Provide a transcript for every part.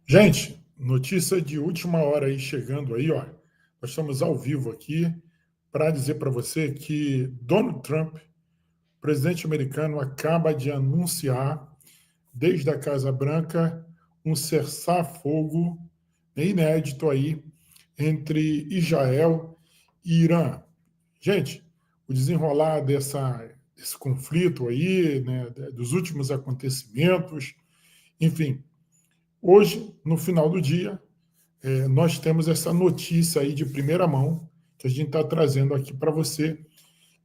Gente, notícia de última hora aí chegando aí, ó. Nós estamos ao vivo aqui para dizer para você que Donald Trump, presidente americano, acaba de anunciar, desde a Casa Branca, um cessar-fogo inédito aí entre Israel e Irã. Gente, o desenrolar desse conflito aí, né, dos últimos acontecimentos, enfim, hoje, no final do dia, nós temos essa notícia aí de primeira mão que a gente está trazendo aqui para você,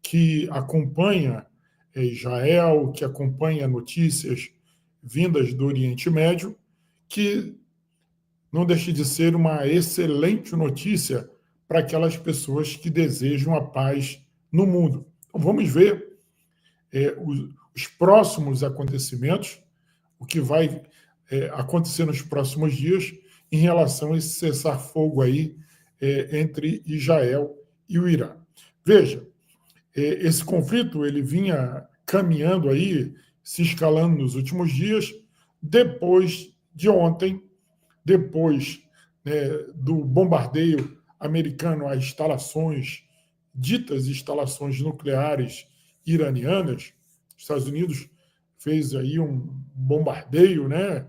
que acompanha Israel, que acompanha notícias vindas do Oriente Médio, que não deixa de ser uma excelente notícia para aquelas pessoas que desejam a paz no mundo. Então, vamos ver os próximos acontecimentos, o que vai acontecer nos próximos dias em relação a esse cessar-fogo aí entre Israel e o Irã. Veja, esse conflito ele vinha caminhando aí, se escalando nos últimos dias, depois de ontem, depois do bombardeio americano a instalações, ditas instalações nucleares iranianas. Os Estados Unidos fez aí um bombardeio, né?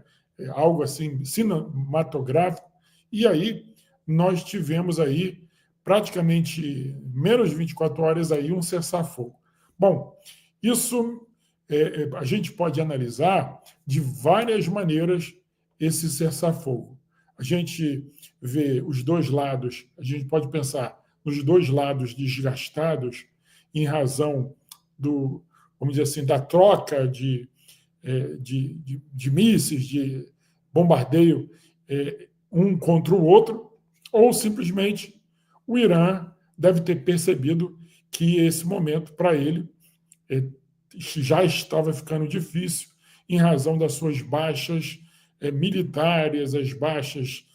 Algo assim cinematográfico, e aí nós tivemos aí praticamente menos de 24 horas aí um cessar-fogo. Bom, isso a gente pode analisar de várias maneiras esse cessar-fogo. A gente vê os dois lados, a gente pode pensar nos dois lados desgastados em razão do, vamos dizer assim, da troca de mísseis, de bombardeio um contra o outro, ou simplesmente o Irã deve ter percebido que esse momento para ele já estava ficando difícil em razão das suas baixas militares, as baixas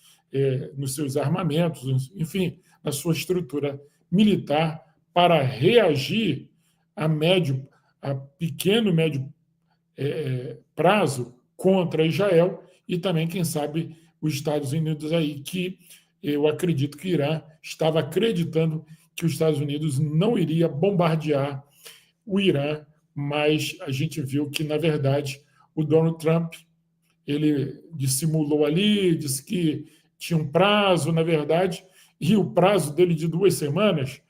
nos seus armamentos, enfim, na sua estrutura militar, para reagir a pequeno, médio prazo contra Israel e também, quem sabe, os Estados Unidos aí, que eu acredito que Irã estava acreditando que os Estados Unidos não iria bombardear o Irã, mas a gente viu que, na verdade, o Donald Trump ele dissimulou ali, disse que tinha um prazo, na verdade, e o prazo dele de 2 semanas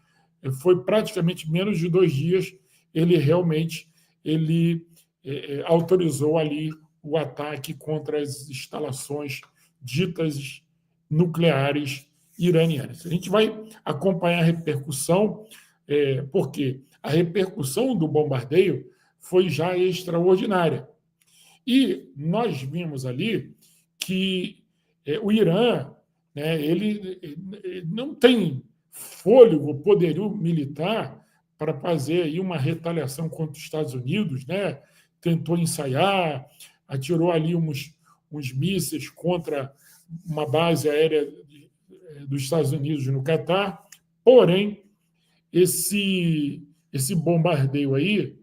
foi praticamente menos de 2 dias. Ele realmente autorizou ali o ataque contra as instalações ditas nucleares iranianas. A gente vai acompanhar a repercussão, porque a repercussão do bombardeio foi já extraordinária. E nós vimos ali que o Irã, né, ele não tem fôlego, poderio militar para fazer aí uma retaliação contra os Estados Unidos, né? Tentou ensaiar, atirou ali uns mísseis contra uma base aérea dos Estados Unidos no Catar, porém, esse bombardeio aí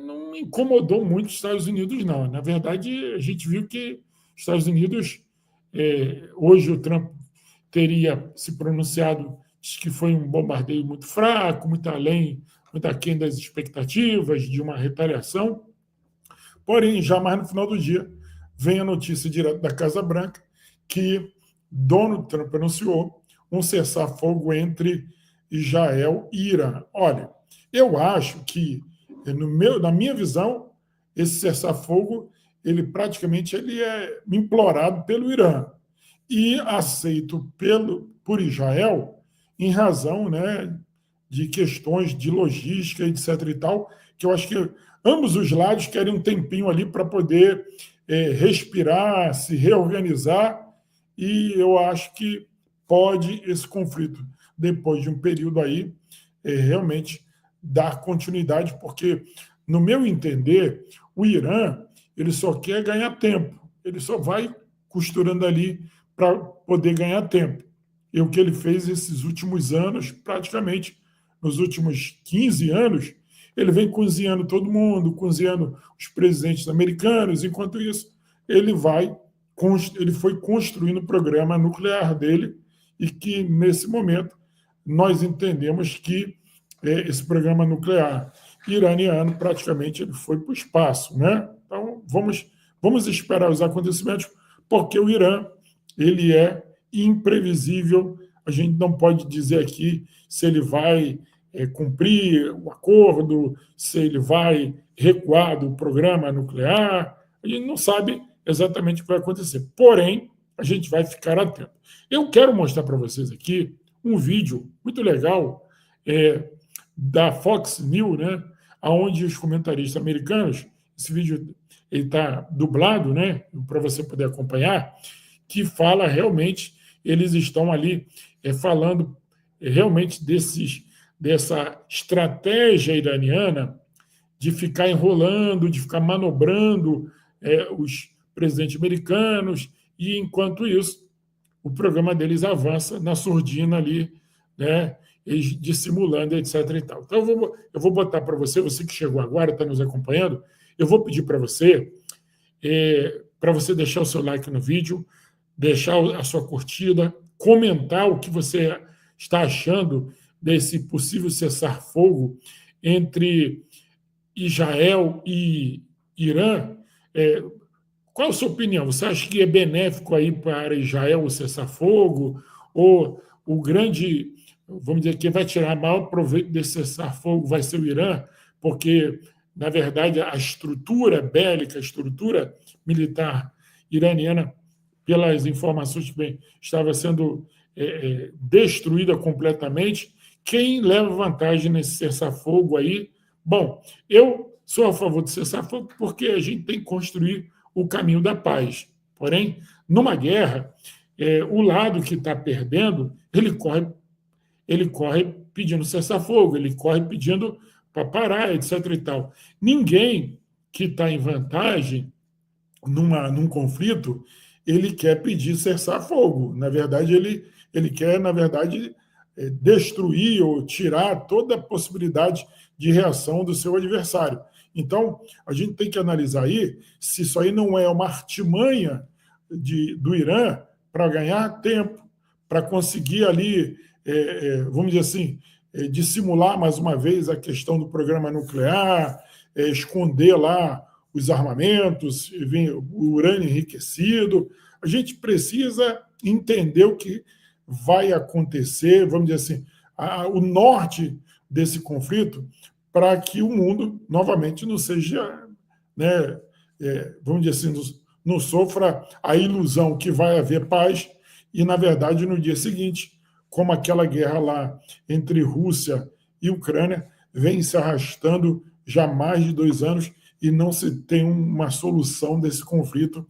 não incomodou muito os Estados Unidos, não. Na verdade, a gente viu que os Estados Unidos, hoje o Trump teria se pronunciado, diz que foi um bombardeio muito fraco, muito aquém das expectativas de uma retaliação. Porém, já mais no final do dia, vem a notícia direto da Casa Branca que Donald Trump anunciou um cessar-fogo entre Israel e Irã. Olha, eu acho que, na minha visão, esse cessar-fogo ele praticamente é implorado pelo Irã e aceito por Israel em razão, né, de questões de logística, etc. e tal, que eu acho que ambos os lados querem um tempinho ali para poder respirar, se reorganizar, e eu acho que pode esse conflito, depois de um período aí, realmente dar continuidade, porque, no meu entender, o Irã ele só quer ganhar tempo, ele só vai costurando ali para poder ganhar tempo. E o que ele fez esses últimos anos, praticamente nos últimos 15 anos, ele vem cozinhando todo mundo, cozinhando os presidentes americanos, enquanto isso, ele vai ele foi construindo o programa nuclear dele e que, nesse momento, nós entendemos que esse programa nuclear iraniano praticamente ele foi para o espaço, né? Então, vamos esperar os acontecimentos, porque o Irã ele é imprevisível. A gente não pode dizer aqui se ele vai cumprir o acordo, se ele vai recuar do programa nuclear. A gente não sabe exatamente o que vai acontecer. Porém, a gente vai ficar atento. Eu quero mostrar para vocês aqui um vídeo muito legal da Fox News, né, onde os comentaristas americanos, esse vídeo está dublado, né, para você poder acompanhar, que fala realmente, eles estão ali falando realmente dessa estratégia iraniana de ficar enrolando, de ficar manobrando os presidentes americanos, e enquanto isso, o programa deles avança na surdina ali, né, dissimulando, etc. e tal. Então, eu vou botar para você que chegou agora, está nos acompanhando, eu vou pedir para você deixar o seu like no vídeo, deixar a sua curtida, comentar o que você está achando desse possível cessar-fogo entre Israel e Irã. Qual a sua opinião? Você acha que é benéfico aí para Israel o cessar-fogo? Ou o grande, vamos dizer, quem vai tirar maior proveito desse cessar-fogo vai ser o Irã? Porque, na verdade, a estrutura bélica, a estrutura militar iraniana, pelas informações que estava sendo destruída completamente. Quem leva vantagem nesse cessar-fogo aí? Bom, eu sou a favor do cessar-fogo porque a gente tem que construir o caminho da paz. Porém, numa guerra, o lado que está perdendo, ele corre pedindo cessar-fogo, ele corre pedindo para parar, etc. e tal. Ninguém que está em vantagem num conflito, ele quer pedir cessar-fogo. Na verdade, ele quer, destruir ou tirar toda a possibilidade de reação do seu adversário. Então, a gente tem que analisar aí se isso aí não é uma artimanha do Irã para ganhar tempo, para conseguir ali, vamos dizer assim, dissimular mais uma vez a questão do programa nuclear, esconder lá os armamentos, o urânio enriquecido. A gente precisa entender o que vai acontecer, vamos dizer assim, o norte desse conflito, para que o mundo, novamente, não seja, né, vamos dizer assim, não sofra a ilusão que vai haver paz e, na verdade, no dia seguinte, como aquela guerra lá entre Rússia e Ucrânia, vem se arrastando já há mais de 2 anos e não se tem uma solução desse conflito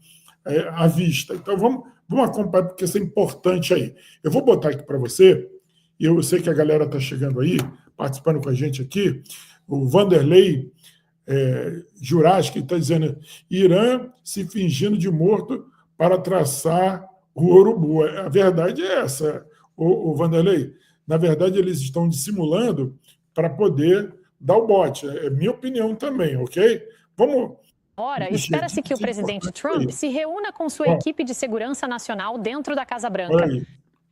à vista. Então, vamos acompanhar, porque isso é importante aí. Eu vou botar aqui para você, e eu sei que a galera está chegando aí, participando com a gente aqui, o Vanderlei Jurassic está dizendo: Irã se fingindo de morto para traçar o urubu. A verdade é essa, o Vanderlei. Na verdade, eles estão dissimulando para poder dar o bote. É minha opinião também, ok? Vamos. Ora, espera-se que o presidente Trump se reúna com sua equipe de segurança nacional dentro da Casa Branca.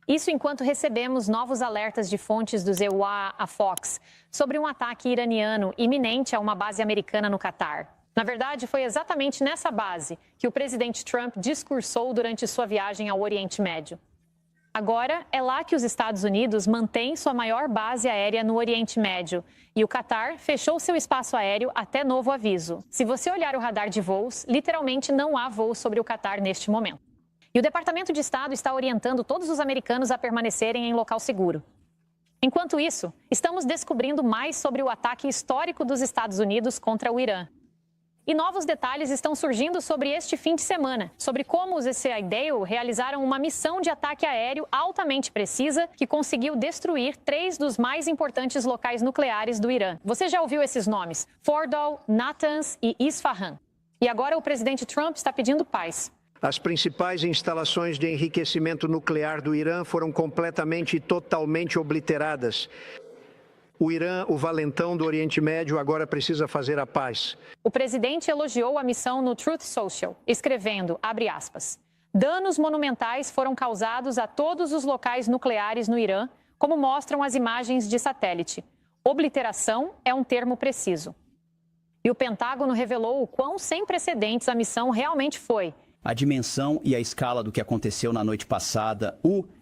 Isso enquanto recebemos novos alertas de fontes do ZEUA à Fox sobre um ataque iraniano iminente a uma base americana no Catar. Na verdade, foi exatamente nessa base que o presidente Trump discursou durante sua viagem ao Oriente Médio. Agora, é lá que os Estados Unidos mantêm sua maior base aérea no Oriente Médio. E o Catar fechou seu espaço aéreo até novo aviso. Se você olhar o radar de voos, literalmente não há voo sobre o Catar neste momento. E o Departamento de Estado está orientando todos os americanos a permanecerem em local seguro. Enquanto isso, estamos descobrindo mais sobre o ataque histórico dos Estados Unidos contra o Irã. E novos detalhes estão surgindo sobre este fim de semana, sobre como os ECIDAO realizaram uma missão de ataque aéreo altamente precisa que conseguiu destruir 3 dos mais importantes locais nucleares do Irã. Você já ouviu esses nomes? Fordow, Natanz e Isfahan. E agora o presidente Trump está pedindo paz. As principais instalações de enriquecimento nuclear do Irã foram completamente e totalmente obliteradas. O Irã, o valentão do Oriente Médio, agora precisa fazer a paz. O presidente elogiou a missão no Truth Social, escrevendo, abre aspas, Danos monumentais foram causados a todos os locais nucleares no Irã, como mostram as imagens de satélite. Obliteração é um termo preciso. E o Pentágono revelou o quão sem precedentes a missão realmente foi. A dimensão e a escala do que aconteceu na noite passada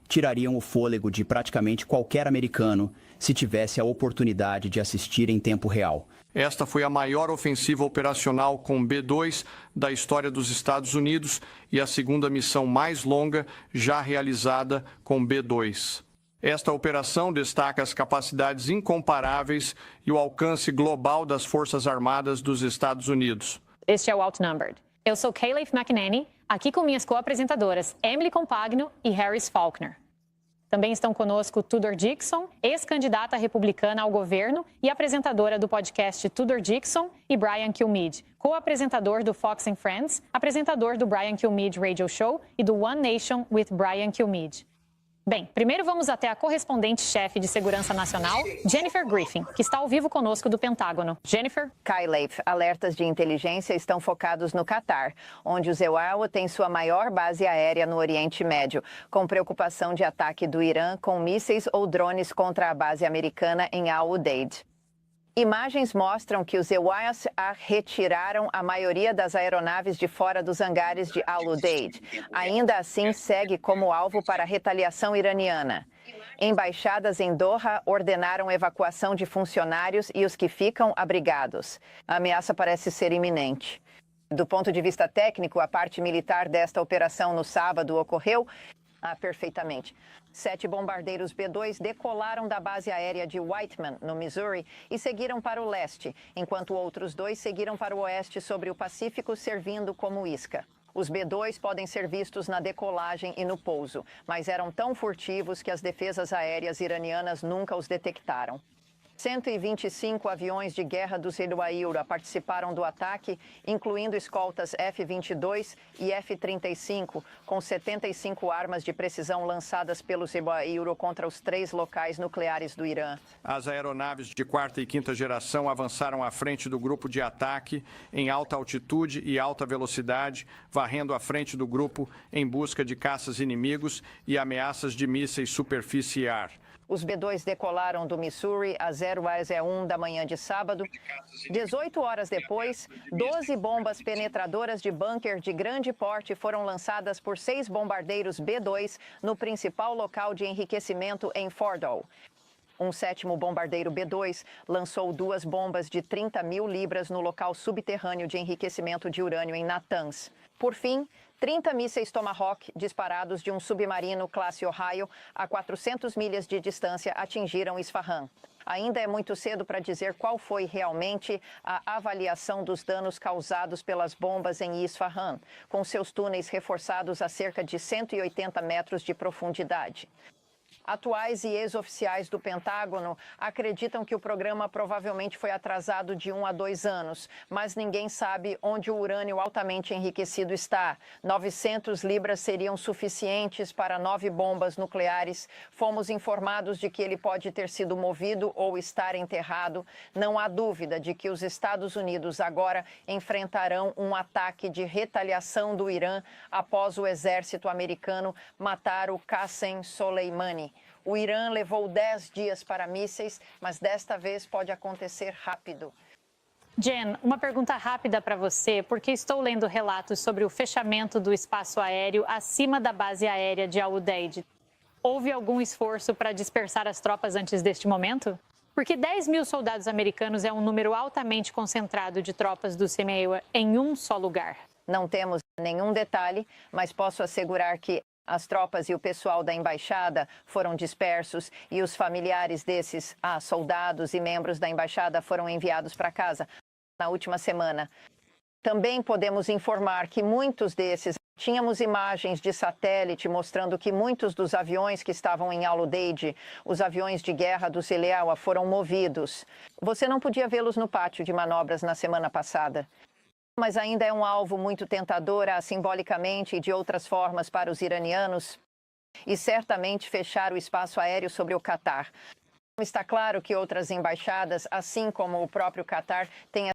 tirariam o fôlego de praticamente qualquer americano se tivesse a oportunidade de assistir em tempo real. Esta foi a maior ofensiva operacional com B-2 da história dos Estados Unidos e a segunda missão mais longa já realizada com B-2. Esta operação destaca as capacidades incomparáveis e o alcance global das Forças Armadas dos Estados Unidos. Este é o Outnumbered. Eu sou Kayleigh McEnany, aqui com minhas co-apresentadoras Emily Compagno e Harris Faulkner. Também estão conosco Tudor Dixon, ex-candidata republicana ao governo e apresentadora do podcast Tudor Dixon, e Brian Kilmeade, co-apresentador do Fox and Friends, apresentador do Brian Kilmeade Radio Show e do One Nation with Brian Kilmeade. Bem, primeiro vamos até a correspondente-chefe de Segurança Nacional, Jennifer Griffin, que está ao vivo conosco do Pentágono. Jennifer? Kayleigh, alertas de inteligência estão focados no Catar, onde o EWA tem sua maior base aérea no Oriente Médio, com preocupação de ataque do Irã com mísseis ou drones contra a base americana em Al Udeid. Imagens mostram que os EWAs retiraram a maioria das aeronaves de fora dos hangares de Al Udeid. Ainda assim, segue como alvo para a retaliação iraniana. Embaixadas em Doha ordenaram evacuação de funcionários e os que ficam abrigados. A ameaça parece ser iminente. Do ponto de vista técnico, a parte militar desta operação no sábado ocorreu perfeitamente. 7 bombardeiros B-2 decolaram da base aérea de Whiteman, no Missouri, e seguiram para o leste, enquanto outros 2 seguiram para o oeste sobre o Pacífico, servindo como isca. Os B-2 podem ser vistos na decolagem e no pouso, mas eram tão furtivos que as defesas aéreas iranianas nunca os detectaram. 125 aviões de guerra dos EWA participaram do ataque, incluindo escoltas F-22 e F-35, com 75 armas de precisão lançadas pelos EWA contra os 3 locais nucleares do Irã. As aeronaves de 4ª e 5ª geração avançaram à frente do grupo de ataque em alta altitude e alta velocidade, varrendo à frente do grupo em busca de caças inimigos e ameaças de mísseis superfície e ar. Os B-2 decolaram do Missouri às 0h01 da manhã de sábado. 18 horas depois, 12 bombas penetradoras de bunker de grande porte foram lançadas por 6 bombardeiros B-2 no principal local de enriquecimento em Fordow. Um 7º bombardeiro B-2 lançou 2 bombas de 30 mil libras no local subterrâneo de enriquecimento de urânio em Natanz. Por fim, 30 mísseis Tomahawk disparados de um submarino classe Ohio a 400 milhas de distância atingiram Isfahan. Ainda é muito cedo para dizer qual foi realmente a avaliação dos danos causados pelas bombas em Isfahan, com seus túneis reforçados a cerca de 180 metros de profundidade. Atuais e ex-oficiais do Pentágono acreditam que o programa provavelmente foi atrasado de 1 a 2 anos, mas ninguém sabe onde o urânio altamente enriquecido está. 900 libras seriam suficientes para 9 bombas nucleares. Fomos informados de que ele pode ter sido movido ou estar enterrado. Não há dúvida de que os Estados Unidos agora enfrentarão um ataque de retaliação do Irã após o exército americano matar o Qassem Soleimani. O Irã levou 10 dias para mísseis, mas desta vez pode acontecer rápido. Jen, uma pergunta rápida para você, porque estou lendo relatos sobre o fechamento do espaço aéreo acima da base aérea de Al Udeid. Houve algum esforço para dispersar as tropas antes deste momento? Porque 10 mil soldados americanos é um número altamente concentrado de tropas do CMEUA em um só lugar. Não temos nenhum detalhe, mas posso assegurar que as tropas e o pessoal da embaixada foram dispersos e os familiares desses soldados e membros da embaixada foram enviados para casa na última semana. Também podemos informar que muitos desses, tínhamos imagens de satélite mostrando que muitos dos aviões que estavam em Al Udeid, os aviões de guerra do EWA, foram movidos. Você não podia vê-los no pátio de manobras na semana passada. Mas ainda é um alvo muito tentador, simbolicamente e de outras formas para os iranianos, e certamente fechar o espaço aéreo sobre o Catar. Está claro que outras embaixadas, assim como o próprio Catar, têm